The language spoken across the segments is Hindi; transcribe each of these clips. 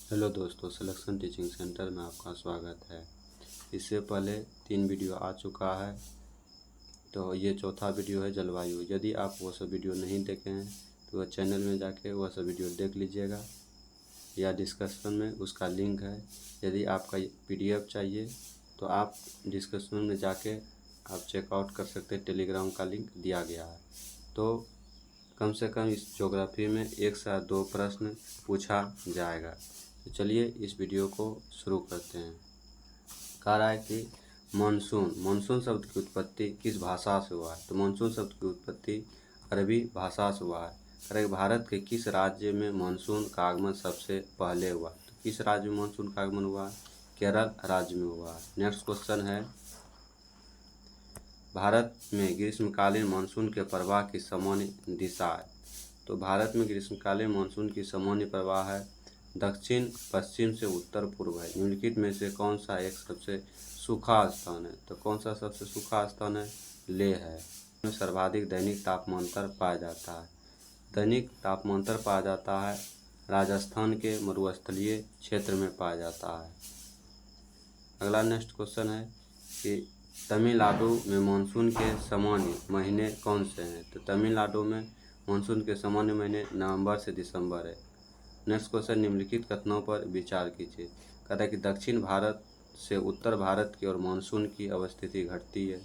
हेलो दोस्तों, सिलेक्शन टीचिंग सेंटर में आपका स्वागत है। इससे पहले 3 वीडियो आ चुका है, तो ये चौथा वीडियो है जलवायु। यदि आप वो सब वीडियो नहीं देखे हैं तो वह चैनल में जाके वह सब वीडियो देख लीजिएगा, या डिस्क्रिप्शन में उसका लिंक है। यदि आपका PDF चाहिए तो आप डिस्क्रिप्शन में जाके आप चेकआउट कर सकते हैं, टेलीग्राम का लिंक दिया गया है। तो कम से कम इस ज्योग्राफी में 1 से 2 प्रश्न पूछा जाएगा। तो चलिए इस वीडियो को शुरू करते हैं। कह रहा है कि मानसून शब्द की उत्पत्ति किस भाषा से हुआ है? तो मानसून शब्द की उत्पत्ति अरबी भाषा से हुआ है। कह रहा है भारत के किस राज्य में मानसून का आगमन सबसे पहले हुआ? तो किस राज्य में मानसून का आगमन हुआ? केरल राज्य में हुआ। नेक्स्ट क्वेश्चन है, भारत में ग्रीष्मकालीन मानसून के प्रवाह की सामान्य दिशा है। तो भारत में ग्रीष्मकालीन मानसून की सामान्य प्रवाह है दक्षिण पश्चिम से उत्तर पूर्व है। निम्नलिखित में से कौन सा एक सबसे सूखा स्थान है? तो कौन सा सबसे सूखा स्थान है? लेह है। में सर्वाधिक दैनिक तापमांतर पाया जाता है। दैनिक तापमांतर पाया जाता है राजस्थान के मरुस्थलीय क्षेत्र में पाया जाता है। अगला नेक्स्ट क्वेश्चन है कि तमिलनाडु में मानसून के सामान्य महीने कौन से हैं? तो तमिलनाडु में मानसून के सामान्य महीने नवंबर से दिसंबर है। नेक्स्ट क्वेश्चन, निम्नलिखित कथनों पर विचार कीजिए। कहता है कि दक्षिण भारत से उत्तर भारत की ओर मानसून की अवस्थिति घटती है।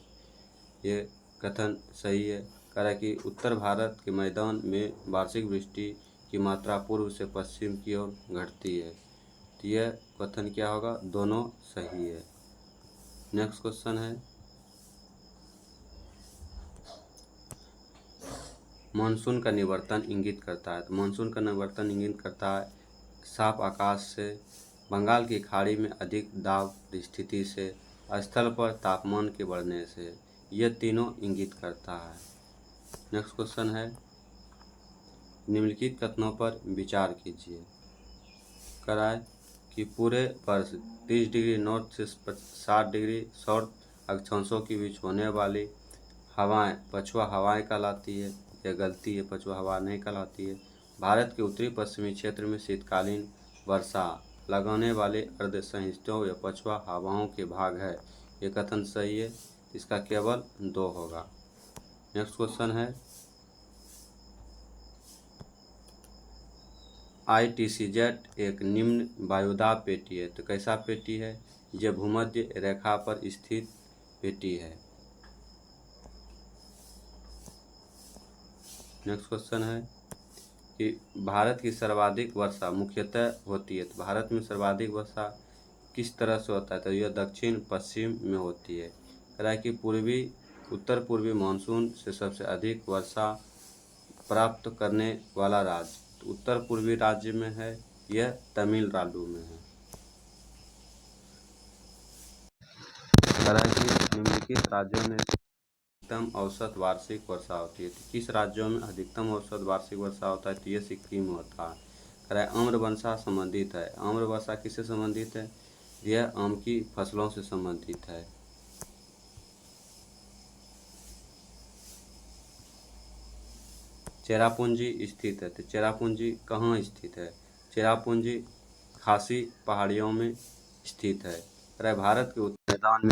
ये कथन सही है। कह रहा है कि उत्तर भारत के मैदान में वार्षिक वृष्टि की मात्रा पूर्व से पश्चिम की ओर घटती है। तो यह कथन क्या होगा? दोनों सही है। नेक्स्ट क्वेश्चन है, मानसून का निवर्तन इंगित करता है। तो मानसून का निवर्तन इंगित करता है साफ आकाश से, बंगाल की खाड़ी में अधिक दाब स्थिति से, स्थल पर तापमान के बढ़ने से। यह तीनों इंगित करता है। नेक्स्ट क्वेश्चन है, निम्नलिखित कथनों पर विचार कीजिए। कराए कि पूरे वर्ष 30 डिग्री नॉर्थ से 60 डिग्री साउथ अक्षांशों के बीच होने वाली हवाएं पछुआ हवाएं कहलाती है। यह गलती है, पछुआ हवा नहीं कहलाती है। भारत के उत्तरी पश्चिमी क्षेत्र में शीतकालीन वर्षा लगाने वाले अर्धसंहिताओं या पछुआ हवाओं के भाग है। ये कथन सही है, इसका केवल 2 होगा। नेक्स्ट क्वेश्चन है, ITCZ एक निम्न वायुदाब पेटी है। तो कैसा पेटी है? यह भूमध्य रेखा पर स्थित पेटी है। नेक्स्ट क्वेश्चन है कि भारत की सर्वाधिक वर्षा मुख्यतः होती है। तो भारत में सर्वाधिक वर्षा किस तरह से होता है? तो यह दक्षिण पश्चिम में होती है। कह रहा है कि उत्तर पूर्वी मानसून से सबसे अधिक वर्षा प्राप्त करने वाला राज्य तो उत्तर पूर्वी राज्य में है, यह तमिलनाडु में है। कह रहा है कि निम्नलिखित राज्यों में अधिकतम औसत वार्षिक वर्षा होती है। तो किस राज्यों में अधिकतम औसत वार्षिक वर्षा होता है? तो ये सिक्किम में होता है। कह रहा है आम्र वर्षा संबंधित है। आम्र वर्षा किससे संबंधित है? यह आम की फसलों से संबंधित है। चेरापूंजी स्थित है। तो चेरापूंजी कहाँ स्थित है? चेरापूंजी खासी पहाड़ियों में स्थित है। कह रहा है भारत के उत्तरी मैदान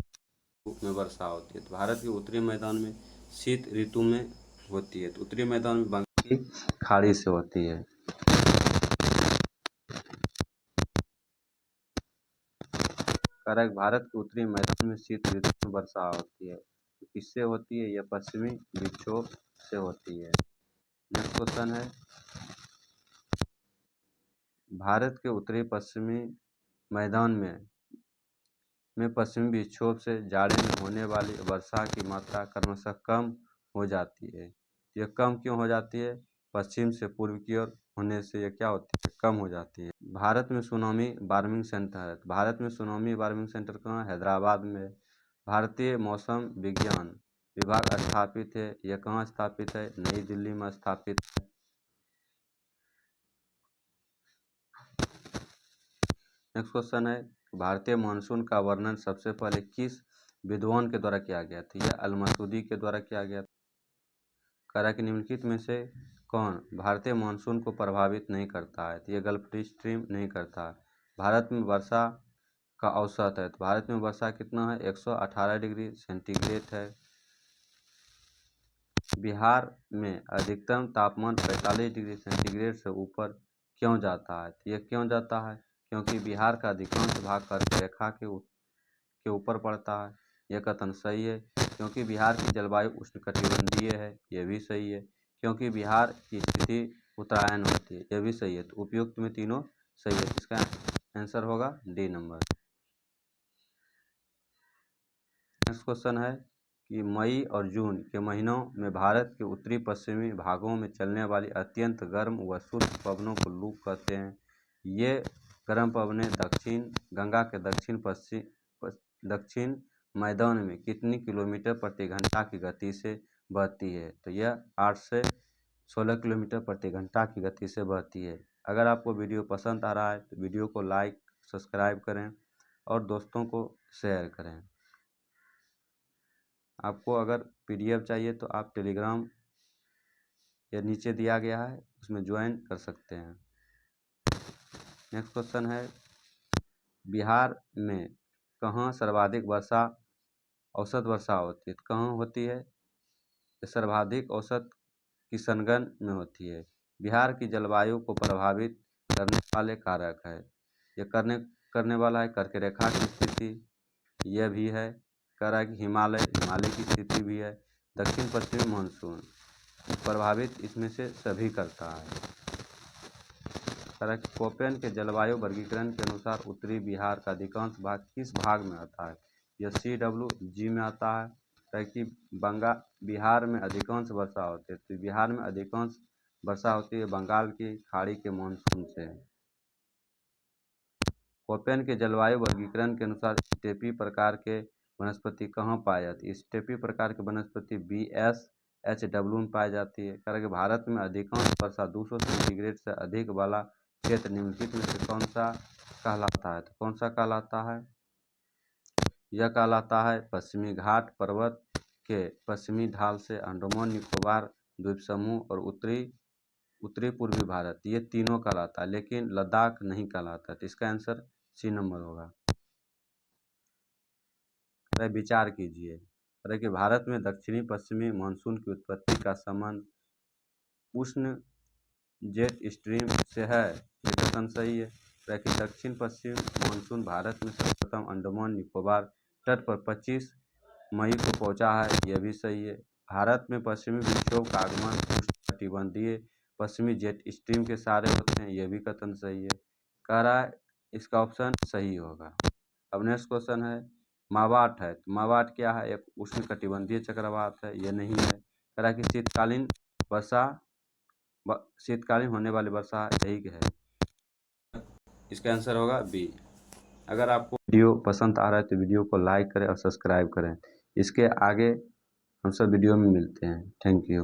में वर्षा होती है। तो भारत के उत्तरी मैदान में शीत ऋतु में होती है। तो उत्तरी मैदान में बंगाल की खाड़ी से होती है। कारक भारत के उत्तरी मैदान में शीत ऋतु में वर्षा होती है। तो किससे होती है? यह पश्चिमी विक्षोभ से होती है। नेक्स्ट क्वेश्चन है, भारत के उत्तरी पश्चिमी मैदान में पश्चिमी विक्षोभ से जाड़े में होने वाली वर्षा की मात्रा क्रमशः कम हो जाती है। यह कम क्यों हो जाती है? पश्चिम से पूर्व की ओर होने से यह क्या होती है? कम हो जाती है। भारत में सुनामी वार्मिंग सेंटर है। भारत में सुनामी वार्मिंग सेंटर कहाँ? हैदराबाद में। भारतीय मौसम विज्ञान विभाग स्थापित है। यह कहाँ स्थापित है? नई दिल्ली में स्थापित है। नेक्स्ट क्वेश्चन है, भारतीय मानसून का वर्णन सबसे पहले किस विद्वान के द्वारा किया गया था? यह अल-मसूदी के द्वारा किया गया। कह रहा है कि निम्नलिखित में से कौन भारतीय मानसून को प्रभावित नहीं करता है? तो यह गल्फ स्ट्रीम नहीं करता। भारत में वर्षा का औसत है, तो भारत में वर्षा कितना है, 118 डिग्री सेंटीग्रेड है। बिहार में अधिकतम तापमान 45 डिग्री सेंटीग्रेड से ऊपर क्यों जाता है, तो ये क्यों जाता है, क्योंकि बिहार का अधिकांश भाग कर्क रेखा के ऊपर पड़ता है। यह कथन सही है। क्योंकि बिहार की जलवायु उष्णकटिबंधीय है, यह भी सही है। क्योंकि बिहार की स्थिति उत्तरायण होती है, यह भी सही है। तो उपयुक्त में तीनों सही है। इसका आंसर होगा डी नंबर। नेक्स्ट क्वेश्चन है कि मई और जून के महीनों में भारत के उत्तरी पश्चिमी भागों में चलने वाली अत्यंत गर्म व शुष्क पवनों को लू कहते हैं। ये गर्म पवनें गंगा के दक्षिण मैदान में कितनी किलोमीटर प्रति घंटा की गति से बहती है, तो यह 8 से 16 किलोमीटर प्रति घंटा की गति से बहती है। अगर आपको वीडियो पसंद आ रहा है तो वीडियो को लाइक सब्सक्राइब करें और दोस्तों को शेयर करें। आपको अगर PDF चाहिए तो आप टेलीग्राम या नीचे दिया गया है उसमें ज्वाइन कर सकते हैं। नेक्स्ट क्वेश्चन है बिहार में कहाँ सर्वाधिक औसत वर्षा होती है, तो कहाँ होती है, सर्वाधिक औसत किशनगंज में होती है। बिहार की जलवायु को प्रभावित करने वाले कारक है, ये करने वाला है कर्क रेखा की स्थिति, यह भी है। कह रहा है कि हिमालय की स्थिति भी है। दक्षिण पश्चिमी मानसून प्रभावित इसमें से सभी करता है। कह रहा है कि कोपेन के जलवायु वर्गीकरण के अनुसार उत्तरी बिहार का अधिकांश भाग किस भाग में आता है, यह CWG में आता है। कि बिहार में अधिकांश वर्षा होती है, तो बिहार में अधिकांश वर्षा होती है बंगाल की खाड़ी के मानसून से। कोपेन के जलवायु वर्गीकरण के अनुसार स्टेपी प्रकार के वनस्पति कहाँ पाई जाती है, स्टेपी प्रकार की वनस्पति BSHW में पाई जाती है। कारण कि भारत में अधिकांश वर्षा 200 सेंटीग्रेड से अधिक वाला क्षेत्र निम्नलिखित में से कौन सा कहलाता है, तो कौन सा कहलाता है, यह कहलाता है पश्चिमी घाट पर्वत के पश्चिमी ढाल से अंडमान निकोबार द्वीप समूह और उत्तरी पूर्वी भारत, ये तीनों कहलाता है, लेकिन लद्दाख नहीं कहलाता। तो इसका आंसर C नंबर होगा। विचार कीजिए कि भारत में दक्षिणी पश्चिमी मानसून की उत्पत्ति का संबंध उष्ण जेट स्ट्रीम से है, ये कथन सही है। कि दक्षिण पश्चिम मानसून भारत में सर्वप्रथम अंडमान निकोबार तट पर 25 मई को पहुंचा है, यह भी सही है। भारत में पश्चिमी विक्षोभ का आगमन उष्णकटिबंधीय पश्चिमी जेट स्ट्रीम के सहारे होते हैं, यह भी कथन सही है। कह रहा है इसका ऑप्शन सही होगा। अब नेक्स्ट क्वेश्चन है मावाट है, तो मावाट क्या है, एक उष्णकटिबंधीय चक्रवात है, यह नहीं है। कह रहा है कि शीतकालीन होने वाली वर्षा यही है, इसका आंसर होगा B। अगर आपको वीडियो पसंद आ रहा है तो वीडियो को लाइक करें और सब्सक्राइब करें। इसके आगे हम सब वीडियो में मिलते हैं। Thank you.